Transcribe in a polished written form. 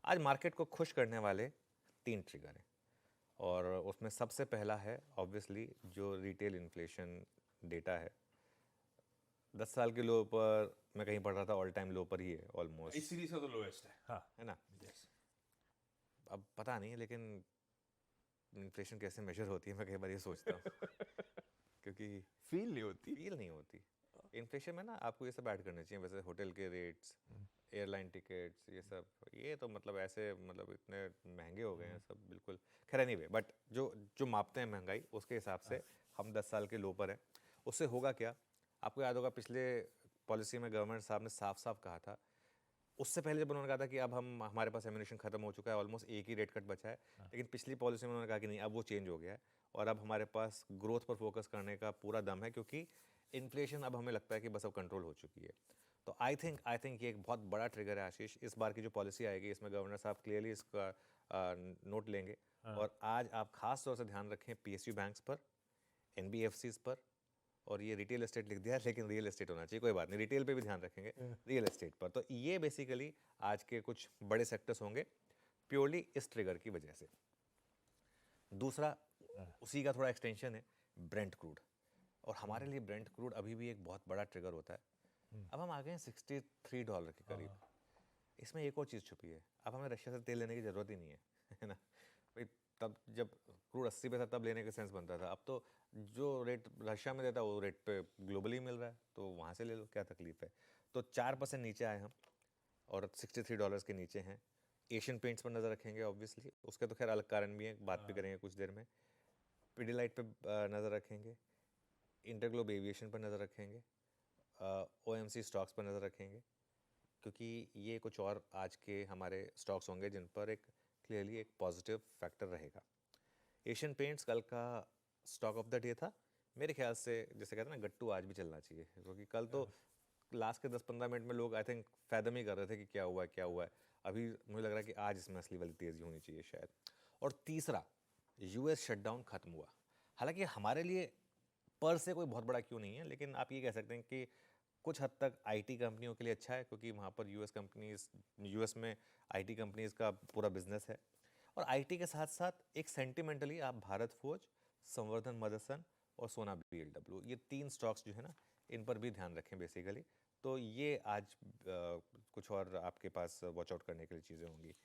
आज मार्केट को खुश करने वाले 3 ट्रिगर हैं और उसमें सबसे पहला है ऑब्वियसली जो रिटेल इन्फ्लेशन डेटा है। 10 साल के लो पर मैं कहीं पढ़ रहा था, ऑल टाइम लो पर ही है ऑलमोस्ट, इस सीरीज का तो लोएस्ट है। हाँ। है ना। यस। अब पता नहीं लेकिन इन्फ्लेशन कैसे मेजर होती है, मैं कई बार ये सोचता हूँ क्योंकि फील नहीं होती। फील नहीं होती। इन्फ्लेशन में ना आपको ये सब ऐड करने चाहिए, वैसे होटल के रेट्स, एयरलाइन टिकट्स, ये सब, ये तो मतलब ऐसे मतलब इतने महंगे हो गए हैं सब, बिल्कुल। खैर एनीवे, बट जो जो मापते हैं महंगाई उसके हिसाब से हम 10 साल के लो पर हैं। उससे होगा क्या, आपको याद होगा पिछले पॉलिसी में गवर्नमेंट साहब ने साफ साफ कहा था, उससे पहले जब उन्होंने कहा था कि अब हम हमारे पास एमिनेशन खत्म हो चुका है, ऑलमोस्ट एक ही रेट कट बचा है, लेकिन पिछली पॉलिसी में उन्होंने कहा कि नहीं, अब वो चेंज हो गया है और अब हमारे पास ग्रोथ पर फोकस करने का पूरा दम है, क्योंकि इन्फ्लेशन अब हमें लगता है कि बस अब कंट्रोल हो चुकी है। तो आई थिंक ये एक बहुत बड़ा ट्रिगर है आशीष। इस बार की जो पॉलिसी आएगी इसमें गवर्नर साहब क्लियरली इसका नोट लेंगे। और आज आप खास तौर से ध्यान रखें पीएसयू बैंक्स पर, एनबीएफसीज पर, और ये रिटेल एस्टेट लिख दिया है लेकिन रियल एस्टेट होना चाहिए, कोई बात नहीं, रिटेल पे भी ध्यान रखेंगे, रियल एस्टेट पर। तो ये बेसिकली आज के कुछ बड़े सेक्टर्स होंगे प्योरली इस ट्रिगर की वजह से। दूसरा उसी का थोड़ा एक्सटेंशन है, ब्रेंट क्रूड। और हमारे लिए ब्रेंट क्रूड अभी भी एक बहुत बड़ा ट्रिगर होता है। अब हम आ गए हैं $63 के करीब। इसमें एक और चीज़ छुपी है, अब हमें रशिया से तेल लेने की ज़रूरत ही नहीं है है ना भाई। तब जब क्रूड 80 पे था तब लेने का सेंस बनता था, अब तो जो रेट रशिया में देता है वो रेट पे ग्लोबली मिल रहा है, तो वहाँ से ले लो, क्या तकलीफ है। तो 4% नीचे आए हम और $63 के नीचे हैं। एशियन पेंट्स पर नज़र रखेंगे ऑब्वियसली, उसके तो खैर अलग कारण भी हैं, बात भी करेंगे कुछ देर में। पिडिलाइट पे नज़र रखेंगे, इंटरग्लोब एविएशन पर नज़र रखेंगे, ओएमसी स्टॉक्स पर नज़र रखेंगे, क्योंकि ये कुछ और आज के हमारे स्टॉक्स होंगे जिन पर एक क्लियरली एक पॉजिटिव फैक्टर रहेगा। एशियन पेंट्स कल का स्टॉक ऑफ द डे था मेरे ख्याल से। जैसे कहते हैं ना, गट्टू आज भी चलना चाहिए, क्योंकि कल तो लास्ट के 10-15 मिनट में लोग आई थिंक फैदम ही कर रहे थे कि क्या हुआ है क्या हुआ है। अभी मुझे लग रहा है कि आज इसमें असली वाली तेज़ी होनी चाहिए शायद। और तीसरा, यूएस शटडाउन खत्म हुआ। हालांकि हमारे लिए पर से कोई बहुत बड़ा क्यों नहीं है, लेकिन आप ये कह सकते हैं कि कुछ हद तक आईटी कंपनियों के लिए अच्छा है, क्योंकि वहाँ पर यूएस में आईटी कंपनीज का पूरा बिजनेस है। और आईटी के साथ साथ एक सेंटिमेंटली आप भारत फोर्ज, संवर्धन मदरसन और सोना बीएलडब्ल्यू, ये 3 स्टॉक्स जो है ना, इन पर भी ध्यान रखें बेसिकली। तो ये आज कुछ और आपके पास वॉच आउट करने के लिए चीज़ें होंगी।